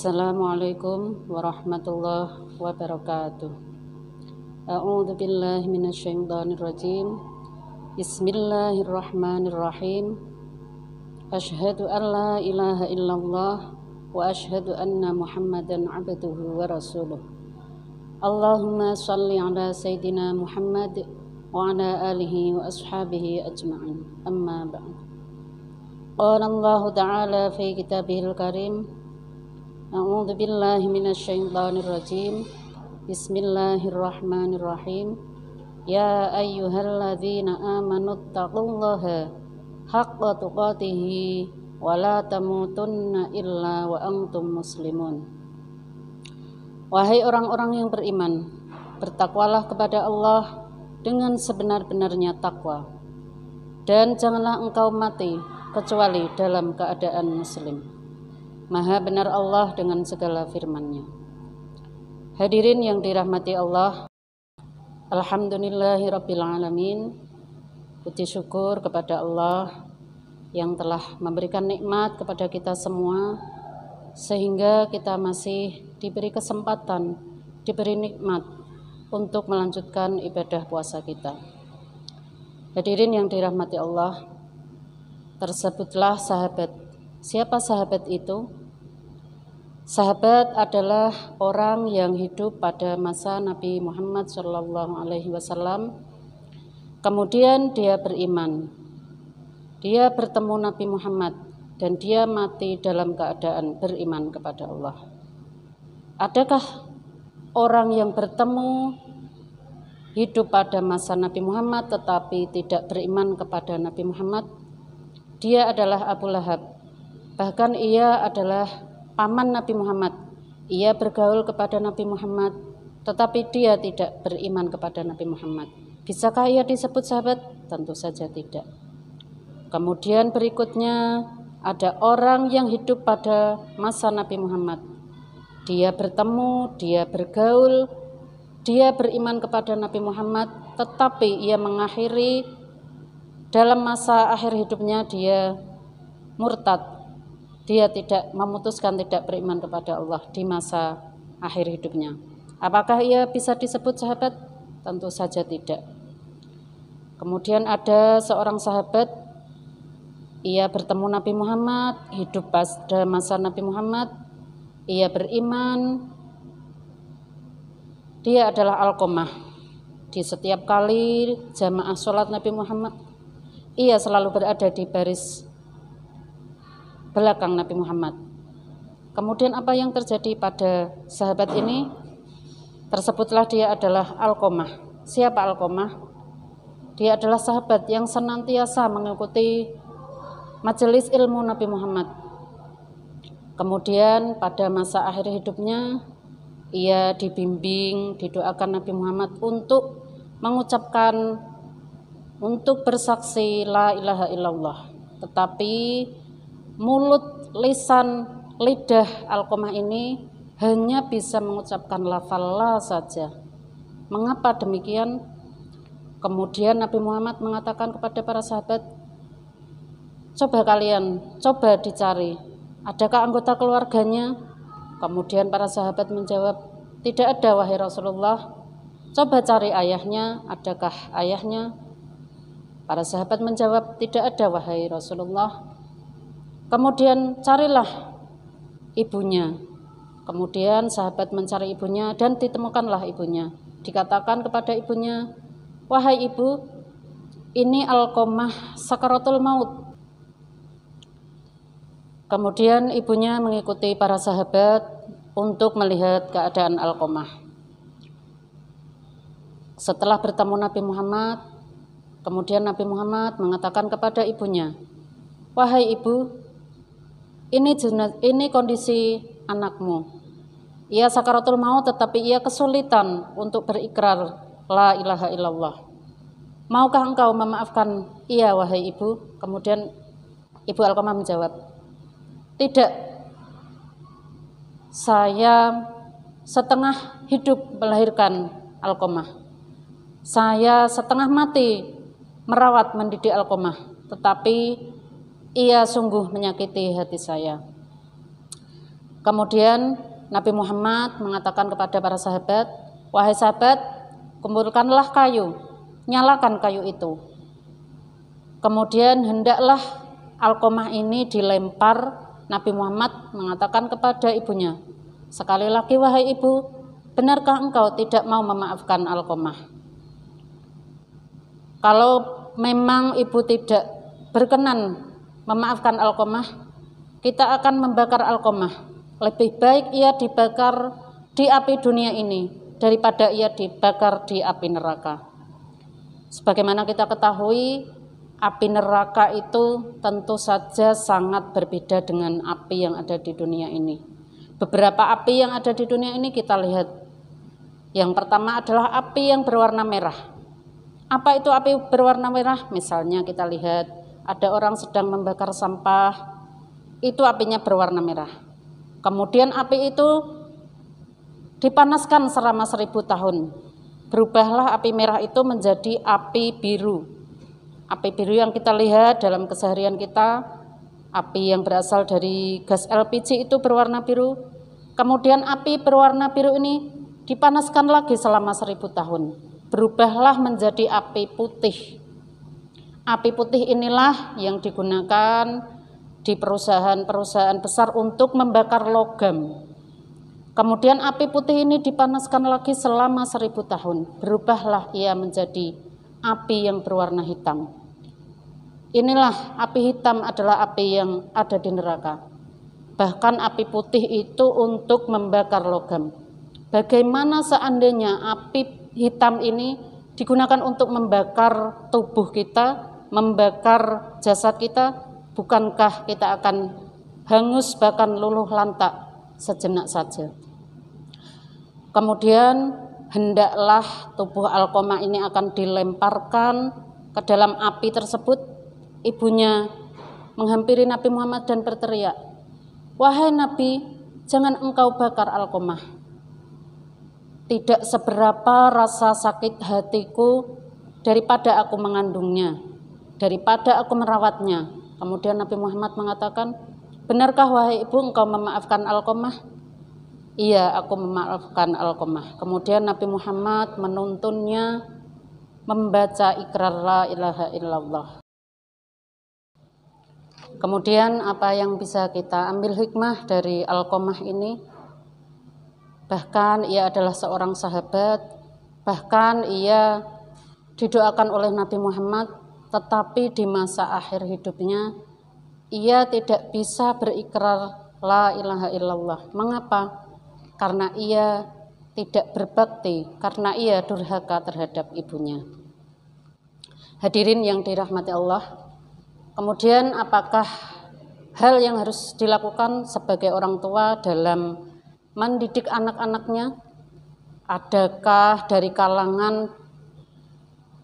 Assalamualaikum warahmatullahi wabarakatuh. A'udzu billahi minasyaitonir rajim. Bismillahirrahmanirrahim. Asyhadu an la ilaha illallah wa asyhadu anna Muhammadan abduhu wa rasuluh. Allahumma shalli ala sayyidina Muhammad wa ala alihi wa ashabihi ajma'in. Amma ba'd. Qala Allah ta'ala fi kitabihil karim. A'udzu billahi minasyaitonir rajim. Bismillahirrahmanirrahim. Ya ayyuhalladzina amanu taqullaha haqqa tuqatih wa la tamutunna illa wa antum muslimun. Wahai orang-orang yang beriman, bertakwalah kepada Allah dengan sebenar-benarnya takwa, dan janganlah engkau mati kecuali dalam keadaan muslim. Maha benar Allah dengan segala firman-Nya. Hadirin yang dirahmati Allah, alhamdulillahirabbil alamin. Puji syukur kepada Allah yang telah memberikan nikmat kepada kita semua, sehingga kita masih diberi kesempatan, diberi nikmat untuk melanjutkan ibadah puasa kita. Hadirin yang dirahmati Allah, tersebutlah sahabat. Siapa sahabat itu? Sahabat adalah orang yang hidup pada masa Nabi Muhammad SAW. Kemudian dia beriman. Dia bertemu Nabi Muhammad dan dia mati dalam keadaan beriman kepada Allah. Adakah orang yang bertemu hidup pada masa Nabi Muhammad tetapi tidak beriman kepada Nabi Muhammad? Dia adalah Abu Lahab. Bahkan ia adalah paman Nabi Muhammad. Ia bergaul kepada Nabi Muhammad, tetapi dia tidak beriman kepada Nabi Muhammad. Bisakah ia disebut sahabat? Tentu saja tidak. Kemudian berikutnya ada orang yang hidup pada masa Nabi Muhammad. Dia bertemu, dia bergaul, dia beriman kepada Nabi Muhammad, tetapi ia mengakhiri dalam masa akhir hidupnya dia murtad. Dia tidak memutuskan tidak beriman kepada Allah di masa akhir hidupnya. Apakah ia bisa disebut sahabat? Tentu saja tidak. Kemudian ada seorang sahabat, ia bertemu Nabi Muhammad, hidup pada masa Nabi Muhammad, ia beriman. Dia adalah Alqamah. Di setiap kali jamaah sholat Nabi Muhammad, ia selalu berada di baris belakang Nabi Muhammad. Kemudian apa yang terjadi pada sahabat ini? Tersebutlah dia adalah Alqamah. Siapa Alqamah? Dia adalah sahabat yang senantiasa mengikuti majelis ilmu Nabi Muhammad. Kemudian pada masa akhir hidupnya, ia dibimbing, didoakan Nabi Muhammad untuk mengucapkan, untuk bersaksi la ilaha illallah. Tetapi mulut, lisan, lidah Alqamah ini hanya bisa mengucapkan lafal la saja. Mengapa demikian? Kemudian Nabi Muhammad mengatakan kepada para sahabat, coba dicari, adakah anggota keluarganya? Kemudian para sahabat menjawab, tidak ada wahai Rasulullah. Coba cari ayahnya, adakah ayahnya? Para sahabat menjawab, tidak ada wahai Rasulullah. Kemudian carilah ibunya. Kemudian sahabat mencari ibunya dan ditemukanlah ibunya. Dikatakan kepada ibunya, wahai ibu, ini Alqamah sakaratul maut. Kemudian ibunya mengikuti para sahabat untuk melihat keadaan Alqamah. Setelah bertemu Nabi Muhammad, kemudian Nabi Muhammad mengatakan kepada ibunya, wahai ibu, ini kondisi anakmu. Ia sakaratul maut tetapi ia kesulitan untuk berikrar la ilaha illallah. Maukah engkau memaafkan ia wahai ibu? Kemudian ibu Alqamah menjawab, tidak. Saya setengah hidup melahirkan Alqamah. Saya setengah mati merawat mendidik Alqamah, tetapi ia sungguh menyakiti hati saya. Kemudian Nabi Muhammad mengatakan kepada para sahabat, wahai sahabat, kumpulkanlah kayu, nyalakan kayu itu. Kemudian hendaklah Alqamah ini dilempar. Nabi Muhammad mengatakan kepada ibunya, sekali lagi wahai ibu, benarkah engkau tidak mau memaafkan Alqamah? Kalau memang ibu tidak berkenan memaafkan Alqamah, kita akan membakar Alqamah. Lebih baik ia dibakar di api dunia ini daripada ia dibakar di api neraka. Sebagaimana kita ketahui, api neraka itu tentu saja sangat berbeda dengan api yang ada di dunia ini. Beberapa api yang ada di dunia ini kita lihat. Yang pertama adalah api yang berwarna merah. Apa itu api berwarna merah? Misalnya kita lihat ada orang sedang membakar sampah, itu apinya berwarna merah. Kemudian api itu dipanaskan selama 1000 tahun. Berubahlah api merah itu menjadi api biru. Api biru yang kita lihat dalam keseharian kita, api yang berasal dari gas LPG itu berwarna biru. Kemudian api berwarna biru ini dipanaskan lagi selama 1000 tahun. Berubahlah menjadi api putih. Api putih inilah yang digunakan di perusahaan-perusahaan besar untuk membakar logam. Kemudian api putih ini dipanaskan lagi selama 1000 tahun. Berubahlah ia menjadi api yang berwarna hitam. Inilah api hitam adalah api yang ada di neraka. Bahkan api putih itu untuk membakar logam. Bagaimana seandainya api hitam ini digunakan untuk membakar tubuh kita, membakar jasad kita? Bukankah kita akan hangus bahkan luluh lantak sejenak saja? Kemudian hendaklah tubuh Alqamah ini akan dilemparkan ke dalam api tersebut. Ibunya menghampiri Nabi Muhammad dan berteriak, wahai Nabi, jangan engkau bakar Alqamah. Tidak seberapa rasa sakit hatiku daripada aku mengandungnya, daripada aku merawatnya. Kemudian Nabi Muhammad mengatakan, benarkah wahai ibu engkau memaafkan Alqamah? Iya, aku memaafkan Alqamah. Kemudian Nabi Muhammad menuntunnya membaca ikrar la ilaha illallah. Kemudian apa yang bisa kita ambil hikmah dari Alqamah ini? Bahkan ia adalah seorang sahabat, bahkan ia didoakan oleh Nabi Muhammad, tetapi di masa akhir hidupnya ia tidak bisa berikrar la ilaha illallah. Mengapa? Karena ia tidak berbakti, karena ia durhaka terhadap ibunya. Hadirin yang dirahmati Allah, kemudian apakah hal yang harus dilakukan sebagai orang tua dalam mendidik anak-anaknya? Adakah dari kalangan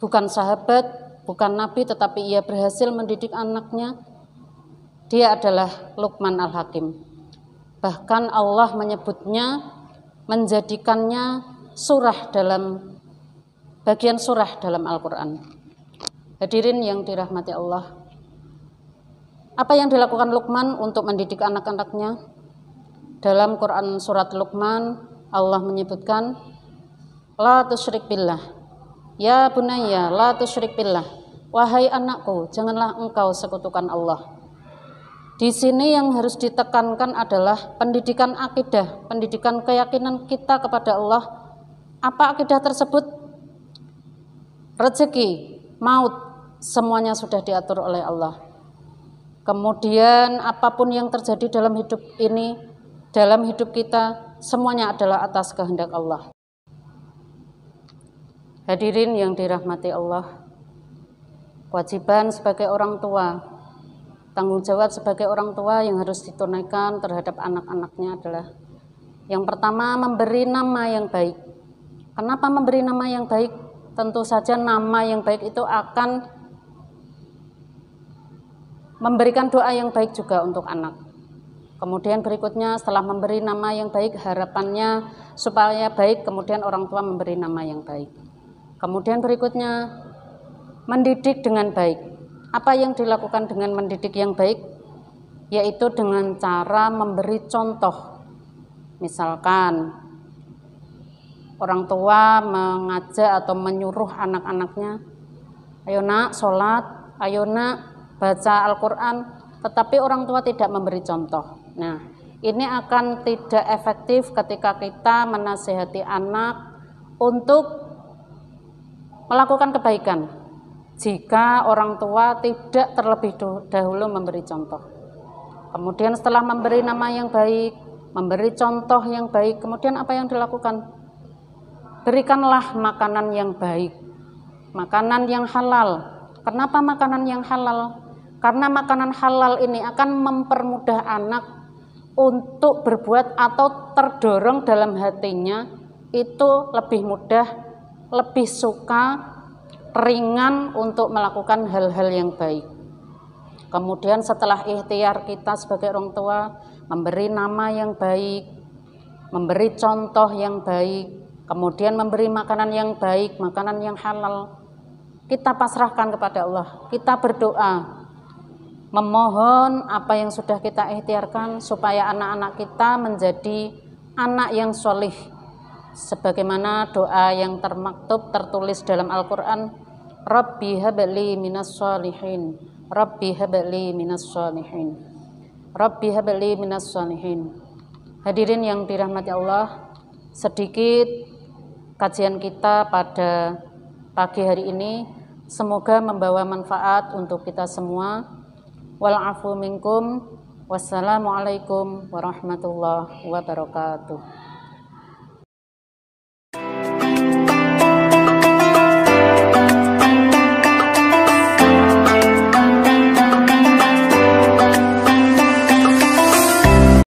bukan sahabat, bukan nabi, tetapi ia berhasil mendidik anaknya? Dia adalah Luqman Al-Hakim. Bahkan Allah menyebutnya, menjadikannya surah dalam bagian surah dalam Al-Quran. Hadirin yang dirahmati Allah, apa yang dilakukan Luqman untuk mendidik anak-anaknya? Dalam Quran surat Luqman, Allah menyebutkan, la tusyrik billah, ya bunayya la tusyrik billah, wahai anakku, janganlah engkau sekutukan Allah. Di sini yang harus ditekankan adalah pendidikan akidah, pendidikan keyakinan kita kepada Allah. Apa akidah tersebut? Rezeki, maut, semuanya sudah diatur oleh Allah. Kemudian apapun yang terjadi dalam hidup ini, dalam hidup kita, semuanya adalah atas kehendak Allah. Hadirin yang dirahmati Allah, kewajiban sebagai orang tua, tanggung jawab sebagai orang tua yang harus ditunaikan terhadap anak-anaknya adalah yang pertama, memberi nama yang baik. Kenapa memberi nama yang baik? Tentu saja nama yang baik itu akan memberikan doa yang baik juga untuk anak. Kemudian berikutnya, setelah memberi nama yang baik, harapannya supaya baik, kemudian orang tua memberi nama yang baik. Kemudian berikutnya, mendidik dengan baik. Apa yang dilakukan dengan mendidik yang baik? Yaitu dengan cara memberi contoh. Misalkan orang tua mengajak atau menyuruh anak-anaknya, ayo nak sholat, ayo nak baca Al-Quran, tetapi orang tua tidak memberi contoh. Nah, ini akan tidak efektif ketika kita menasihati anak untuk melakukan kebaikan jika orang tua tidak terlebih dahulu memberi contoh. Kemudian setelah memberi nama yang baik, memberi contoh yang baik, kemudian apa yang dilakukan? Berikanlah makanan yang baik, makanan yang halal. Kenapa makanan yang halal? Karena makanan halal ini akan mempermudah anak untuk berbuat atau terdorong dalam hatinya itu lebih mudah, lebih suka, ringan untuk melakukan hal-hal yang baik. Kemudian setelah ikhtiar kita sebagai orang tua memberi nama yang baik, memberi contoh yang baik, kemudian memberi makanan yang baik, makanan yang halal, kita pasrahkan kepada Allah. Kita berdoa, memohon apa yang sudah kita ikhtiarkan supaya anak-anak kita menjadi anak yang sholih, sebagaimana doa yang tertulis dalam Al-Quran, Rabbi habli minas sholihin, Rabbi habli minas sholihin, Rabbi habli minas sholihin. Hadirin yang dirahmati Allah, sedikit kajian kita pada pagi hari ini semoga membawa manfaat untuk kita semua. Wal afu minkum. Wassalamualaikum warahmatullahi wabarakatuh.